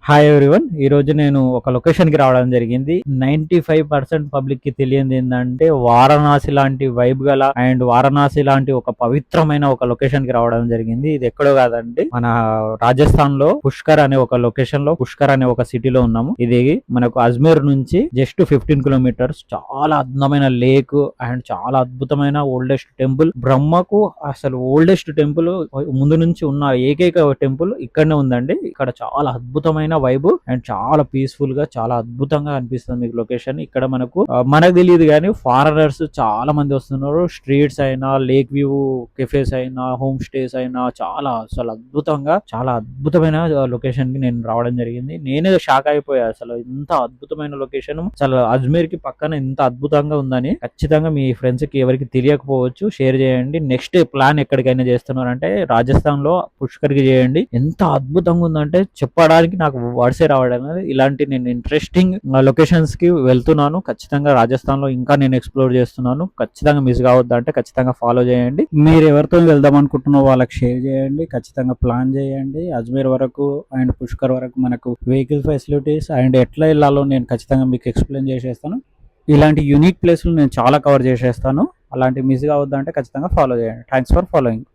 Hi everyone. ఈ రోజు నేను ఒక లొకేషన్ కి రావడం జరిగింది. 95% పబ్లిక్ కి తెలియంది ఏంటంటే వారణాసి లాంటి వైబ్ గల అండ్ వారణాసి లాంటి ఒక పవిత్రమైన ఒక లొకేషన్ కి రావడం జరిగింది. ఇది ఎక్కడో కాదండి, మన రాజస్థాన్ లో పుష్కర్ అనే ఒక లొకేషన్ లో, పుష్కర్ అనే ఒక సిటీలో ఉన్నాము. ఇది మనకు అజ్మీర్ నుంచి జస్ట్ 15 కిలోమీటర్స్. చాలా అద్భుతమైన లేక్ అండ్ చాలా అద్భుతమైన ఓల్డెస్ట్ టెంపుల్. బ్రహ్మకు అసలు ఓల్డెస్ట్ టెంపుల్ ముందు నుంచి ఉన్న ఏకైక టెంపుల్ ఇక్కడనే ఉందండి. ఇక్కడ చాలా అద్భుతమైన వైబ్ అండ్ చాలా పీస్ఫుల్ గా, చాలా అద్భుతంగా అనిపిస్తుంది మీకు లొకేషన్. ఇక్కడ మనకు తెలియదు కానీ ఫారినర్స్ చాలా మంది వస్తున్నారు. స్ట్రీట్స్ అయినా, లేక్ వ్యూ కెఫేస్ అయినా, హోమ్ స్టేస్ అయినా చాలా అసలు అద్భుతంగా, చాలా అద్భుతమైన లొకేషన్ కి నేను రావడం జరిగింది. నేనే షాక్ అయిపోయా, అసలు ఇంత అద్భుతమైన లొకేషన్ అసలు అజ్మీర్ కి పక్కన ఇంత అద్భుతంగా ఉందని. ఖచ్చితంగా మీ ఫ్రెండ్స్ కి ఎవరికి తెలియకపోవచ్చు, షేర్ చేయండి. నెక్స్ట్ ప్లాన్ ఎక్కడికైనా చేస్తున్నారంటే రాజస్థాన్ లో పుష్కర్ కి చేయండి. ఎంత అద్భుతంగా ఉందంటే చెప్పడానికి నాకు వర్డ్సే రావడం లేదు. ఇలాంటి నేను ఇంట్రెస్టింగ్ లొకేషన్స్ కి వెళ్తున్నాను. ఖచ్చితంగా రాజస్థాన్ లో ఇంకా నేను ఎక్స్ప్లోర్ చేస్తున్నాను. ఖచ్చితంగా మిస్ కావద్దు అంటే ఖచ్చితంగా ఫాలో చేయండి. మీరు ఎవరితో వెళ్దాం అనుకుంటున్నారో వాళ్ళకి షేర్ చేయండి. ఖచ్చితంగా ప్లాన్ చేయండి. అజ్మీర్ వరకు అండ్ పుష్కర్ వరకు మనకు వెహికల్ ఫెసిలిటీస్ అండ్ ఎట్లా వెళ్ళాలో నేను ఖచ్చితంగా మీకు ఎక్స్ప్లెయిన్ చేసేస్తాను. ఇలాంటి యూనిక్ ప్లేస్లు నేను చాలా కవర్ చేసేస్తాను. అలాంటి మిస్ కావద్దు అంటే ఖచ్చితంగా ఫాలో చేయండి. Thanks for following.